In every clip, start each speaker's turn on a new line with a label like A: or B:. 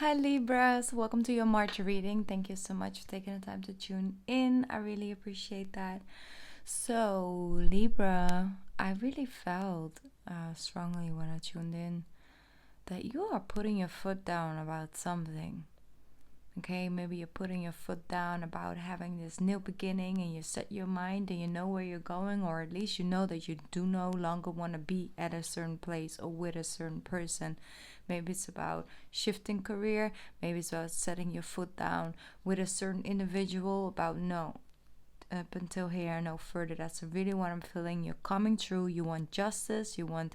A: Hi Libras, welcome to your March reading. Thank you so much for taking the time to tune in. I really appreciate that. So, Libra, I really felt strongly when I tuned in that you are putting your foot down about something. Okay, maybe you're putting your foot down about having this new beginning and you set your mind and you know where you're going, or at least you know that you do no longer want to be at a certain place or with a certain person. Maybe it's about shifting career, maybe it's about setting your foot down with a certain individual about no, up until here, no further. That's really what I'm feeling. You're coming through, you want justice, you want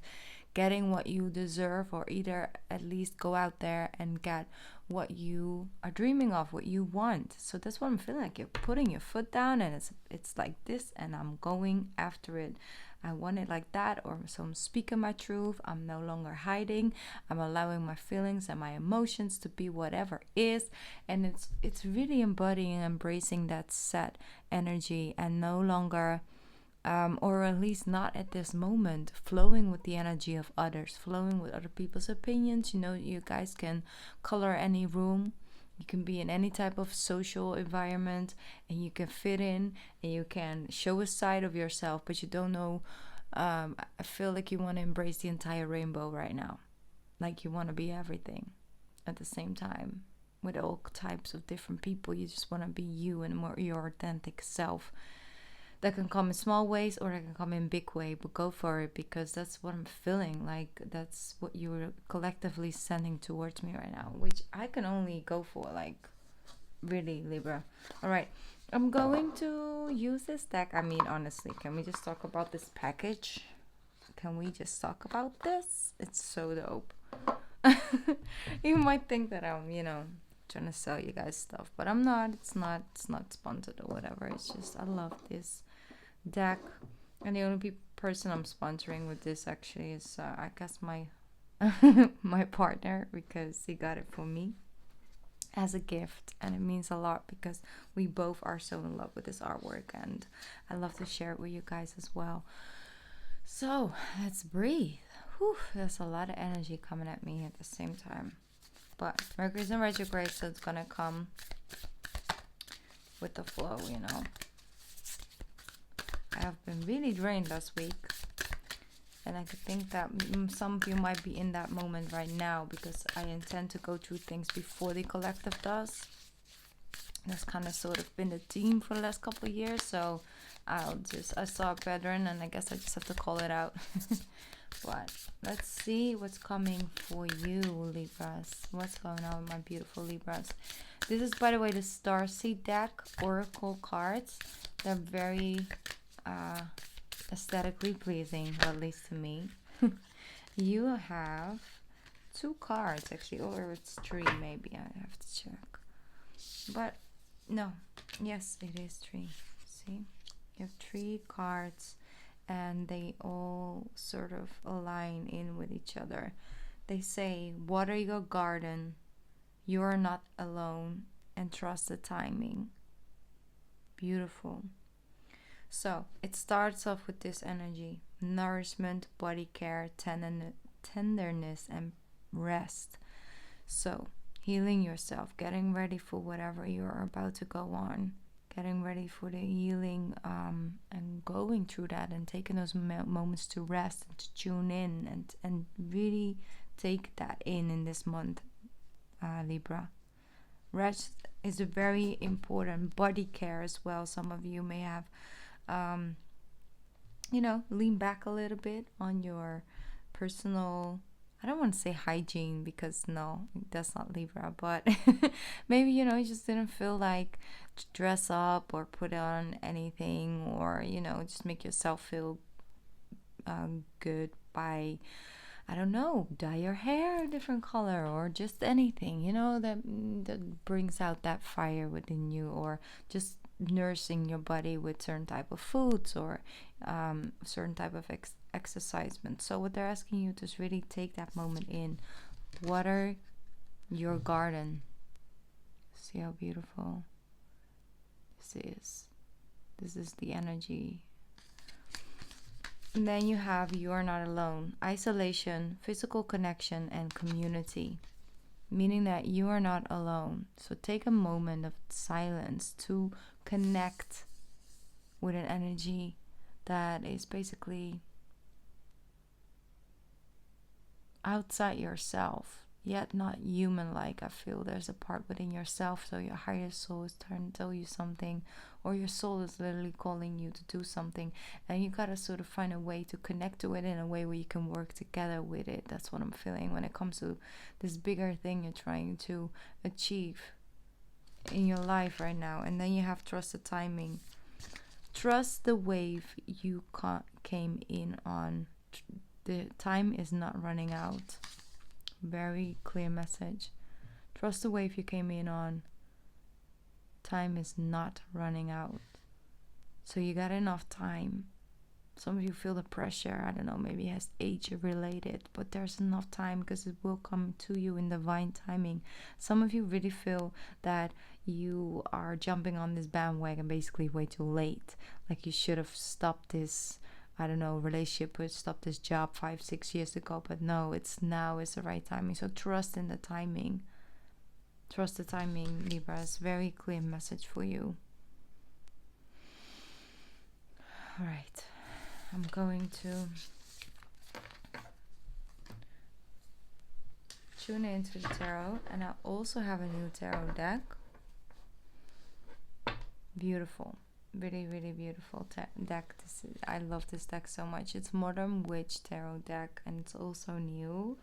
A: getting what you deserve, or either at least go out there and get what you are dreaming of, what you want. So that's what I'm feeling, like you're putting your foot down and it's like this, and I'm going after it. I want it like that, or so I'm speaking my truth. I'm no longer hiding. I'm allowing my feelings and my emotions to be whatever is, and it's really embodying and embracing that set energy, and no longer or at least not at this moment, flowing with the energy of others, flowing with other people's opinions. You know, you guys can color any room. You can be in any type of social environment and you can fit in and you can show a side of yourself, but you don't know. I feel like you want to embrace the entire rainbow right now. Like you want to be everything at the same time with all types of different people. You just want to be you and more your authentic self. That can come in small ways or that can come in big way, but go for it, because that's what I'm feeling like. That's what you're collectively sending towards me right now, which I can only go for, like, really, Libra. All right, I'm going to use this deck. I mean, honestly, can we just talk about this package? Can we just talk about this? It's so dope. You might think that I'm, trying to sell you guys stuff, but I'm not. It's not sponsored or whatever. It's just I love this deck, and the only person I'm sponsoring with this actually is I guess my my partner, because he got it for me as a gift, and it means a lot because we both are so in love with this artwork, and I love to share it with you guys as well. So let's breathe. Whew, there's a lot of energy coming at me at the same time, but Mercury's in retrograde, so it's gonna come with the flow, I have been really drained last week, and I could think that some of you might be in that moment right now, because I intend to go through things before the collective does. That's kind of sort of been the theme for the last couple of years, so I saw a pattern, and I guess I just have to call it out. But let's see what's coming for you, Libras. What's going on with my beautiful Libras? This is, by the way, the Starseed deck Oracle cards. They're very aesthetically pleasing, at least to me. You have 2 cards actually, or it's 3 maybe. I have to check. But no, yes, it is 3. See, you have 3 cards, and they all sort of align in with each other. They say, water your garden, you are not alone, and trust the timing. Beautiful. So it starts off with this energy: nourishment, body care, tenderness, and rest. So healing yourself, getting ready for whatever you're about to go on, getting ready for the healing, and going through that, and taking those moments to rest and to tune in and really take that in this month, Libra. Rest is a very important. Body care as well. Some of you may have lean back a little bit on your personal, I don't want to say hygiene, because no, that's not Libra, but maybe, you just didn't feel like to dress up or put on anything, or, just make yourself feel good by, I don't know, dye your hair a different color, or just anything, that brings out that fire within you, or just nourishing your body with certain type of foods, or certain type of exercisement. So what they're asking you to really take that moment in, water your garden. See how beautiful this is. This is the energy. And then you have, you are not alone: isolation, physical connection, and community. meaning that you are not alone. So take a moment of silence to connect with an energy that is basically outside yourself, yet not human-like. I feel there's a part within yourself, so your higher soul is trying to tell you something, or your soul is literally calling you to do something, and you gotta sort of find a way to connect to it in a way where you can work together with it. That's what I'm feeling when it comes to this bigger thing you're trying to achieve in your life right now. And then you have trust the timing. Trust the wave you came in on. The time is not running out. Very clear message. Trust the wave you came in on. Time is not running out. So you got enough time. Some of you feel the pressure. I don't know, maybe it has age related, but there's enough time because it will come to you in divine timing. Some of you really feel that you are jumping on this bandwagon basically way too late. Like you should have stopped this, I don't know, relationship, or stopped this job 5-6 years ago, but no, it's now is the right timing. So trust in the timing. Trust the timing, Libra. It's a very clear message for you. All right, I'm going to tune into the tarot, and I also have a new tarot deck. Beautiful. Really, really beautiful deck. I love this deck so much. It's Modern Witch Tarot deck, and it's also new,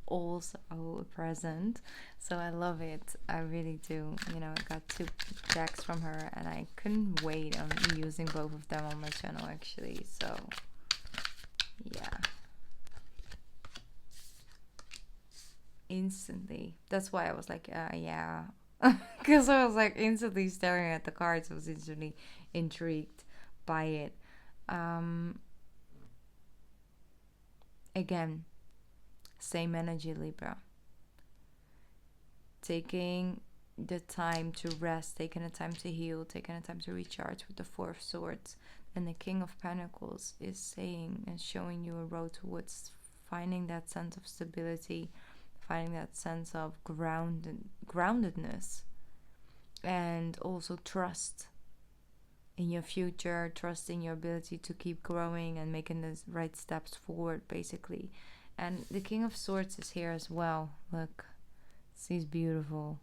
A: also a present. So I love it. I really do. You know, I got 2 decks from her, and I couldn't wait on using both of them on my channel actually. So yeah, instantly. That's why I was like, yeah. Because I was like instantly staring at the cards. I was instantly intrigued by it. Again, same energy, Libra. Taking the time to rest, taking the time to heal, taking the time to recharge with the 4 of Swords. And the King of Pentacles is saying and showing you a road towards finding that sense of stability, finding that sense of groundedness, and also trust in your future, trust in your ability to keep growing and making the right steps forward, basically. And the King of Swords is here as well. Look, she's beautiful.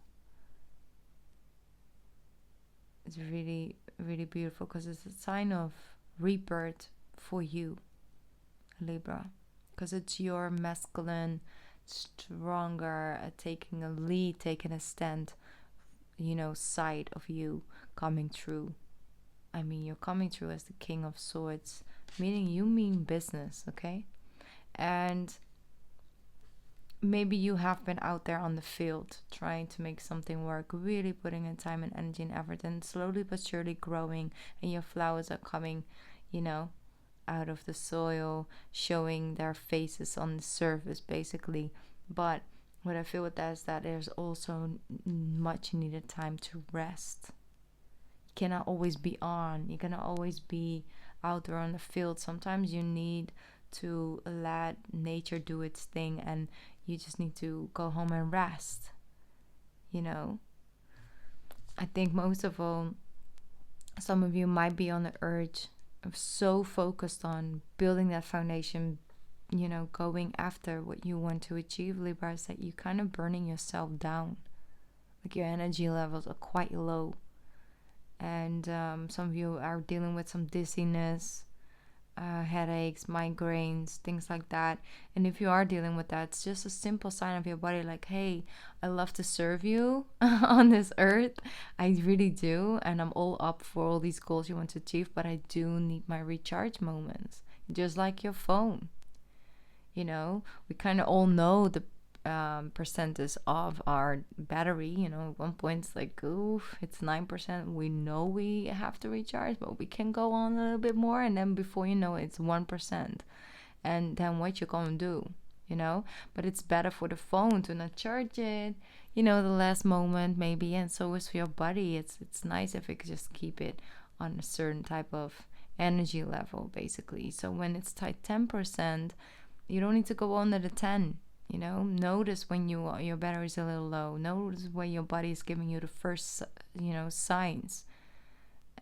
A: It's really, really beautiful because it's a sign of rebirth for you, Libra, because it's your masculine, stronger, taking a lead, taking a stand, you know, side of you coming through. I mean, you're coming through as the King of Swords, meaning you mean business, okay? And maybe you have been out there on the field trying to make something work, really putting in time and energy and effort, and slowly but surely growing, and your flowers are coming, you know, out of the soil, showing their faces on the surface, basically. But what I feel with that is that there's also much needed time to rest. You cannot always be on. You cannot always be out there on the field. Sometimes you need to let nature do its thing, and you just need to go home and rest. You know, I think most of all, some of you might be on the urge of so focused on building that foundation, you know, going after what you want to achieve, Libra, is that you're kind of burning yourself down. Like your energy levels are quite low. And some of you are dealing with some dizziness, headaches, migraines, things like that. And if you are dealing with that, it's just a simple sign of your body like, hey, I love to serve you on this earth. I really do. And I'm all up for all these goals you want to achieve, but I do need my recharge moments. Just like your phone. You know, we kind of all know the percentage of our battery. You know, at one point it's like, oof, it's 9%. We know we have to recharge, but we can go on a little bit more, and then before you know it, it's 1%. And then what you gonna do, you know? But it's better for the phone to not charge it, you know, the last moment maybe. And so is for your body. It's nice if it could just keep it on a certain type of energy level, basically. So when it's tight 10%, you don't need to go under the 10. You know, notice when your battery is a little low. Notice when your body is giving you the first, signs.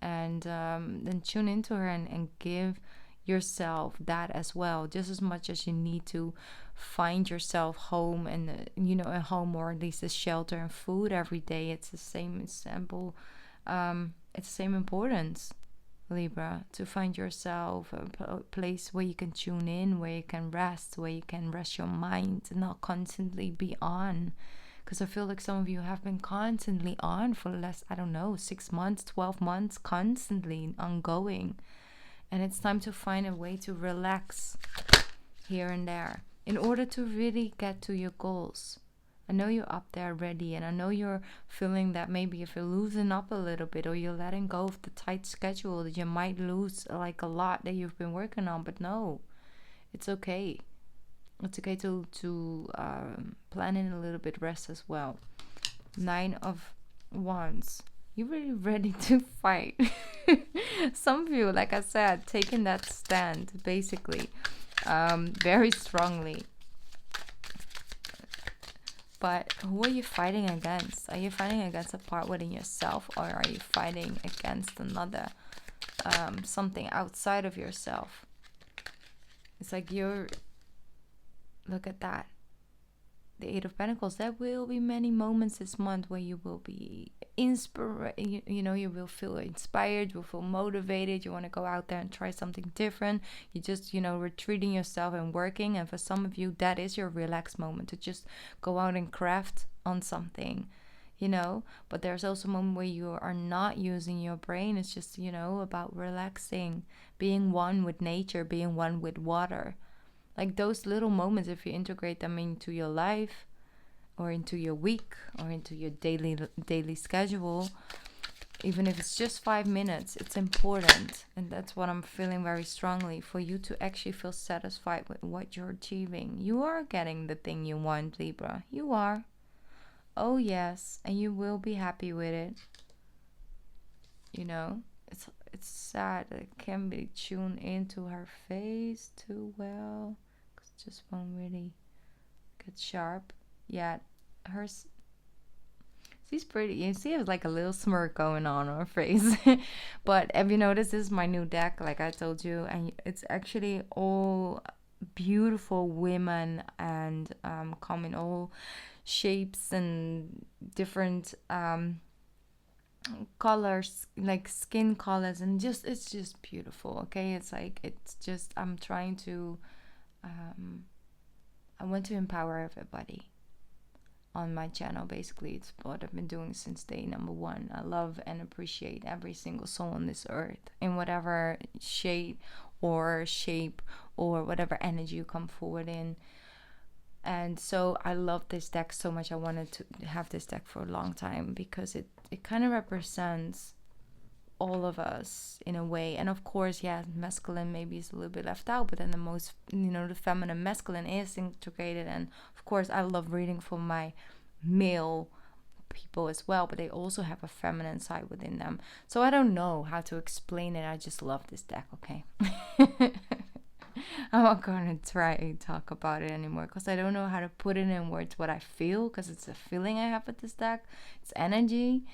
A: And then tune into her and give yourself that as well, just as much as you need to find yourself home and a home, or at least a shelter and food every day. It's the same example. It's the same importance, Libra, to find yourself a place where you can tune in, where you can rest, where you can rest your mind and not constantly be on. Because I feel like some of you have been constantly on for the last, 6 months, 12 months, constantly ongoing. And it's time to find a way to relax here and there in order to really get to your goals. I know you're up there ready, and I know you're feeling that maybe if you're loosening up a little bit, or you're letting go of the tight schedule, that you might lose like a lot that you've been working on. But no, it's okay. It's okay to plan in a little bit rest as well. 9 of Wands. You're really ready to fight. Some of you, like I said, taking that stand basically very strongly. But who are you fighting against? Are you fighting against a part within yourself, or are you fighting against another, something outside of yourself? It's like look at that. The 8 of Pentacles. There will be many moments this month where you will be you will feel inspired, you will feel motivated, you want to go out there and try something different. You just, retreating yourself and working. And for some of you, that is your relaxed moment, to just go out and craft on something, But there's also a moment where you are not using your brain. It's just, about relaxing, being one with nature, being one with water. Like those little moments, if you integrate them into your life, or into your week, or into your daily schedule, even if it's just 5 minutes, it's important. And that's what I'm feeling very strongly, for you to actually feel satisfied with what you're achieving. You are getting the thing you want, Libra. You are. Oh yes, and you will be happy with it. It's sad that it can be tuned into her face too well, because it just won't really get sharp. Yeah, hers. She's pretty. You see, there's like a little smirk going on her face. But have you noticed, this is my new deck, like I told you, and it's actually all beautiful women, and come in all shapes and different colors, like skin colors, and it's just beautiful. Okay, it's just I'm trying to I want to empower everybody on my channel. Basically, it's what I've been doing since day number 1. I love and appreciate every single soul on this earth, in whatever shade or shape or whatever energy you come forward in. And so I love this deck so much. I wanted to have this deck for a long time, because it kind of represents all of us in a way. And of course, masculine maybe is a little bit left out, but then the feminine masculine is integrated. And of course, I love reading for my male people as well, but they also have a feminine side within them. So I don't know how to explain it. I just love this deck. Okay. I'm not gonna try to talk about it anymore, because I don't know how to put it in words what I feel, because it's a feeling I have with this deck. It's energy,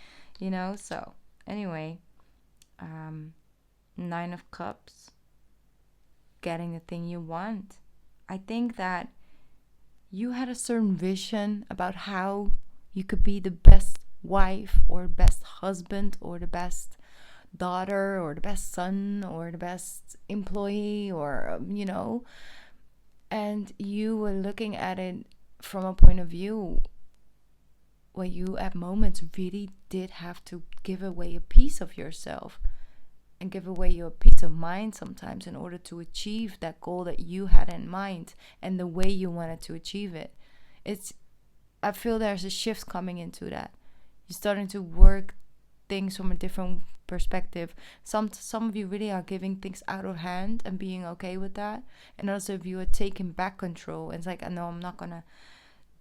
A: so anyway, 9 of Cups, getting the thing you want. I think that you had a certain vision about how you could be the best wife, or best husband, or the best daughter, or the best son, or the best employee, or and you were looking at it from a point of view where you at moments really did have to give away a piece of yourself, and give away your peace of mind sometimes, in order to achieve that goal that you had in mind, and the way you wanted to achieve it. I feel there's a shift coming into that. You're starting to work things from a different perspective. Some of you really are giving things out of hand and being okay with that, and also if you are taking back control, it's like, no, I'm not gonna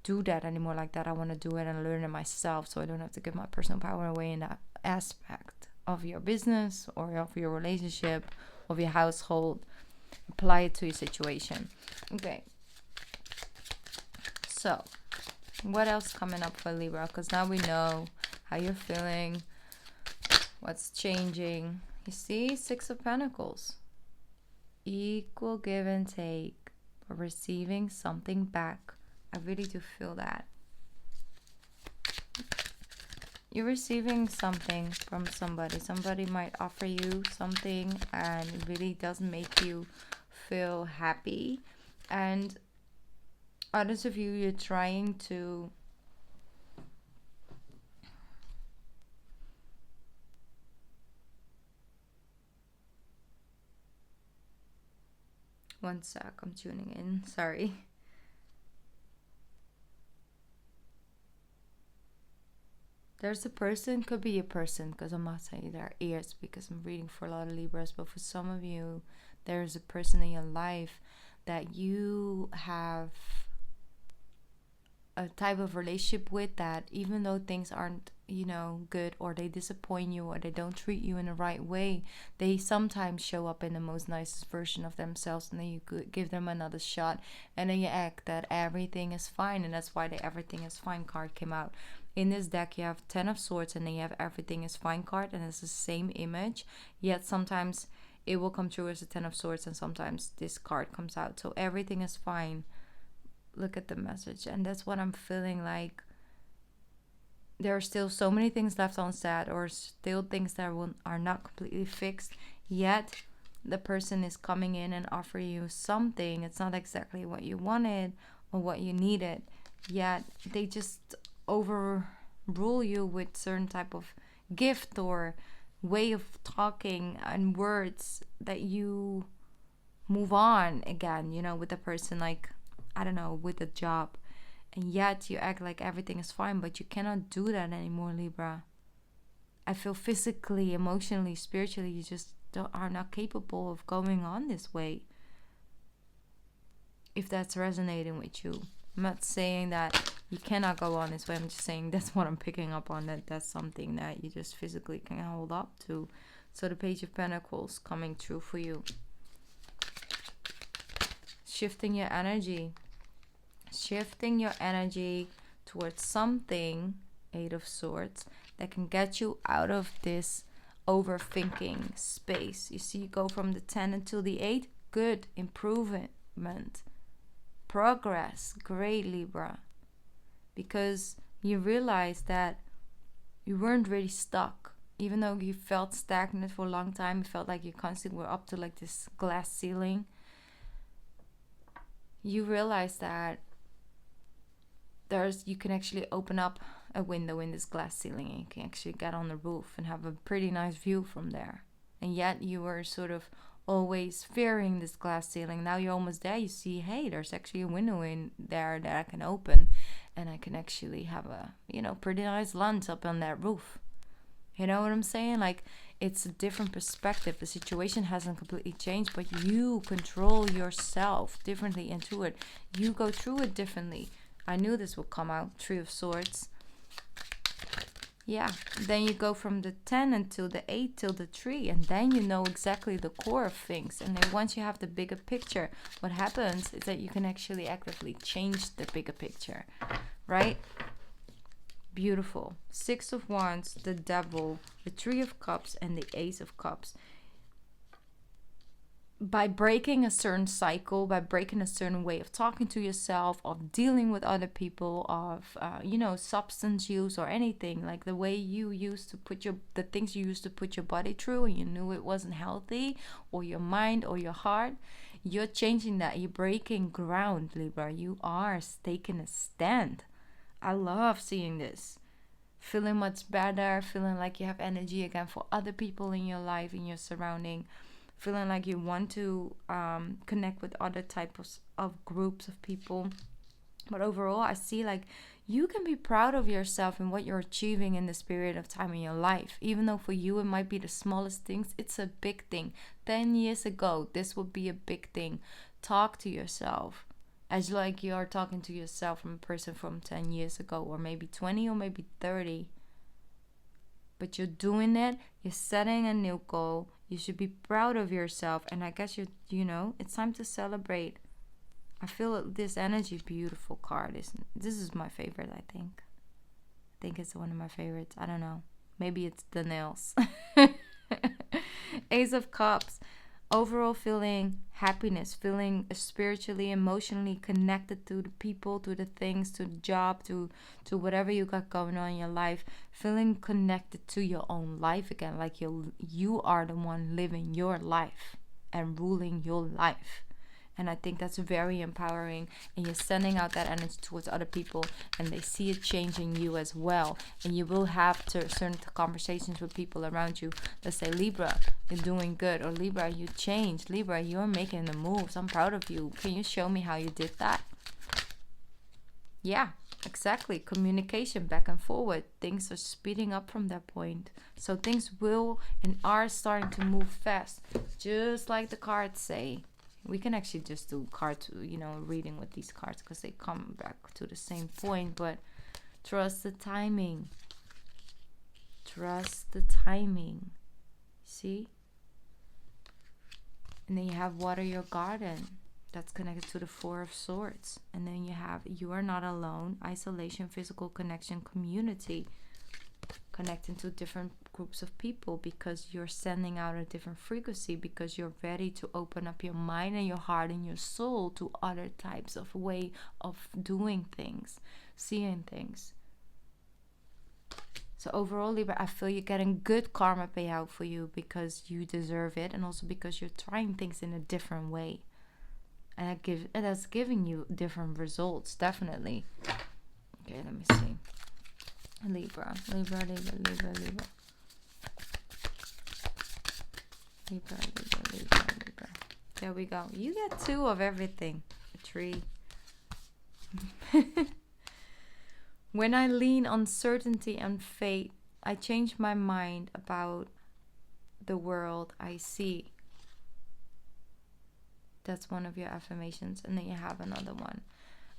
A: do that anymore like that. I want to do it and learn it myself, so I don't have to give my personal power away in that aspect of your business, or of your relationship, of your household. Apply it to your situation. Okay, So, what else coming up for Libra? Because now we know how you're feeling, what's changing. You see, Six of Pentacles. Equal give and take, but receiving something back. I really do feel that. You're receiving something from somebody. Somebody might offer you something and it really doesn't make you feel happy. And others of you, you're trying to one sec, I'm tuning in, sorry. There's a person, could be a person, because I'm not saying there are ears because I'm reading for a lot of Libras, but for some of you, there's a person in your life that you have a type of relationship with, that even though things aren't, you know, good, or they disappoint you, or they don't treat you in the right way, they sometimes show up in the most nicest version of themselves, and then you could give them another shot, and then you act that everything is fine. And that's why the everything is fine card came out. In this deck, you have 10 of Swords, and then you have everything is fine card, and it's the same image, yet sometimes it will come true as a 10 of Swords, and sometimes this card comes out. So everything is fine. Look at the message, and that's what I'm feeling like. There are still so many things left unsaid, or still things that are not completely fixed, yet the person is coming in and offering you something. It's not exactly what you wanted or what you needed, yet they just overrule you with certain type of gift or way of talking and words that you move on again, you know, with the person, like, I don't know, with a job. And yet you act like everything is fine, but you cannot do that anymore, Libra. I feel physically, emotionally, spiritually, you just are not capable of going on this way. If that's resonating with you. I'm not saying that you cannot go on this way. I'm just saying that's what I'm picking up on, that that's something that you just physically can hold up to. So the Page of Pentacles coming true for you. Shifting your energy. Shifting your energy towards something, Eight of Swords, that can get you out of this overthinking space. You see, you go from the 10 until the 8. Good. Improvement. Progress. Great, Libra. Because you realize that you weren't really stuck. Even though you felt stagnant for a long time, you felt like you constantly were up to like this glass ceiling. You realize that you can actually open up a window in this glass ceiling, and you can actually get on the roof and have a pretty nice view from there. And yet you were sort of always fearing this glass ceiling. Now you're almost there. You see, hey, there's actually a window in there that I can open, and I can actually have a, you know, pretty nice lunch up on that roof. You know what I'm saying? Like, it's a different perspective. The situation hasn't completely changed, but you control yourself differently into it. You go through it differently. I knew this would come out. Three of Swords. Yeah. Then you go from the 10 until the 8 till the 3. And then you know exactly the core of things. And then once you have the bigger picture, what happens is that you can actually actively change the bigger picture. Right? Beautiful. Six of Wands, the Devil, the Three of Cups, and the Ace of Cups. By breaking a certain cycle, by breaking a certain way of talking to yourself, of dealing with other people, of you know, substance use or anything, like the way you used to put the things you used to put your body through, and you knew it wasn't healthy, or your mind or your heart, you're changing that. You're breaking ground, Libra. You are taking a stand. I love seeing this. Feeling much better, feeling like you have energy again for other people in your life, in your surrounding. Feeling like you want to connect with other types of groups of people. But overall, I see like you can be proud of yourself and what you're achieving in this period of time in your life. Even though for you it might be the smallest things, it's a big thing. 10 years ago, this would be a big thing. Talk to yourself as like you are talking to yourself from a person from 10 years ago, or maybe 20, or maybe 30. But you're doing it. You're setting a new goal. You should be proud of yourself. And I guess you know, it's time to celebrate. I feel this energy, beautiful card. This is my favorite, I think. I think it's one of my favorites. I don't know. Maybe it's the nails. Ace of Cups. Overall feeling happiness, feeling spiritually, emotionally connected to the people, to the things, to the job, to whatever you got going on in your life. Feeling connected to your own life again, like you are the one living your life and ruling your life. And I think that's very empowering. And you're sending out that energy towards other people, and they see it changing you as well. And you will have certain conversations with people around you that say, Libra, you're doing good. Or Libra, you changed. Libra, you're making the moves. I'm proud of you. Can you show me how you did that? Yeah, exactly. Communication back and forward. Things are speeding up from that point. So things will and are starting to move fast. Just like the cards say. We can actually just do cards, reading with these cards, because they come back to the same point. But trust the timing. Trust the timing. See? And then you have water your garden. That's connected to the Four of Swords. And then you have you are not alone. Isolation, physical connection, community. Connecting to different groups of people, because you're sending out a different frequency, because you're ready to open up your mind and your heart and your soul to other types of way of doing things, seeing things. So overall, Libra, I feel you're getting good karma payout for you, because you deserve it, and also because you're trying things in a different way, and that's giving you different results, definitely. Okay, let me see. Libra. Libra. There we go. You get 2 of everything. A tree. When I lean on certainty and faith, I change my mind about the world I see. That's one of your affirmations. And then you have another one.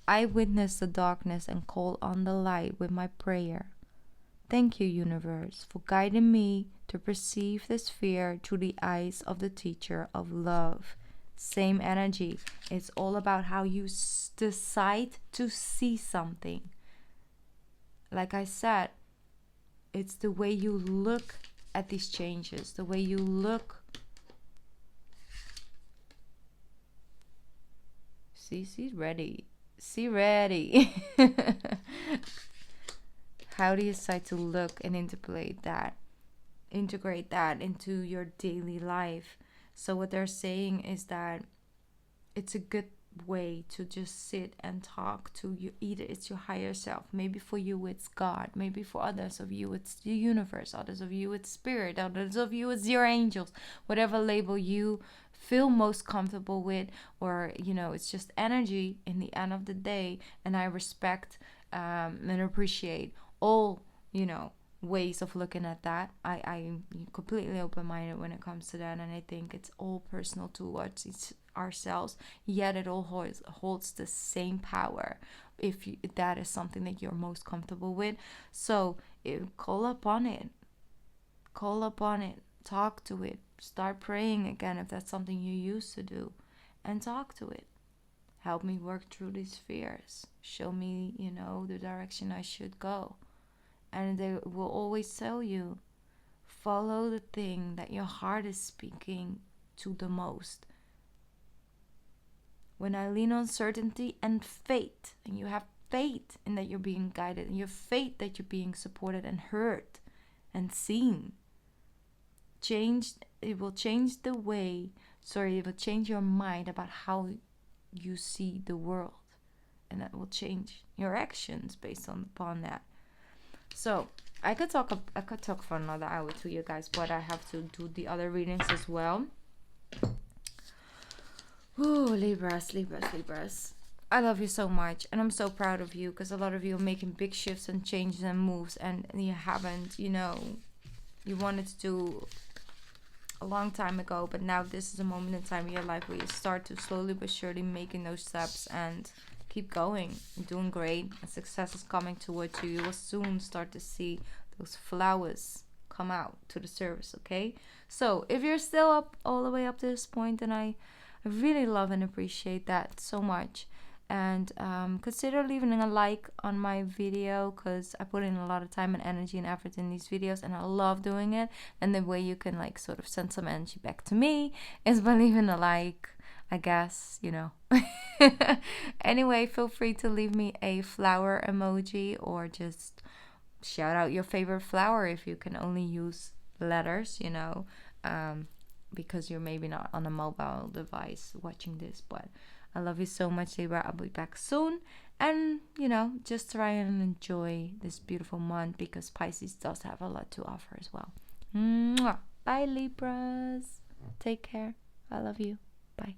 A: I witness the darkness and call on the light with my prayer. Thank you, universe, for guiding me to perceive this fear through the eyes of the teacher of love. Same energy. It's all about how you decide to see something. Like I said, it's the way you look at these changes, the way you look. See ready. See ready. How do you decide to look and integrate that into your daily life? So what they're saying is that it's a good way to just sit and talk to you. Either it's your higher self, maybe for you it's God, maybe for others of you it's the universe, others of you it's spirit, others of you it's your angels, whatever label you feel most comfortable with, or it's just energy in the end of the day. And I respect and appreciate all ways of looking at that. I'm completely open-minded when it comes to that, and I think it's all personal towards ourselves, yet it all holds the same power if that is something that you're most comfortable with. So call upon it, talk to it, start praying again if that's something you used to do, and talk to it. Help me work through these fears, show me the direction I should go. And they will always tell you, follow the thing that your heart is speaking to the most. When I lean on certainty and faith, and you have faith in that you're being guided, and you have faith that you're being supported and heard and seen, it will change your mind about how you see the world. And that will change your actions based upon that. So I could talk for another hour to you guys, but I have to do the other readings as well. Ooh, Libras. I love you so much, and I'm so proud of you, because a lot of you are making big shifts and changes and moves, and you haven't, you wanted to do a long time ago, but now this is a moment in time in your life where you start to slowly but surely making those steps and keep going. You're doing great. And success is coming towards you. You will soon start to see those flowers come out to the surface, okay? So if you're still up all the way up to this point, then I I really love and appreciate that so much. And consider leaving a like on my video, because I put in a lot of time and energy and effort in these videos, and I love doing it. And the way you can like sort of send some energy back to me is by leaving a like, I guess, you know. Anyway, feel free to leave me a flower emoji, or just shout out your favorite flower if you can only use letters, you know, because you're maybe not on a mobile device watching this. But I love you so much, Libra. I'll be back soon. And, you know, just try and enjoy this beautiful month, because Pisces does have a lot to offer as well. Mwah. Bye, Libras. Take care. I love you. Bye.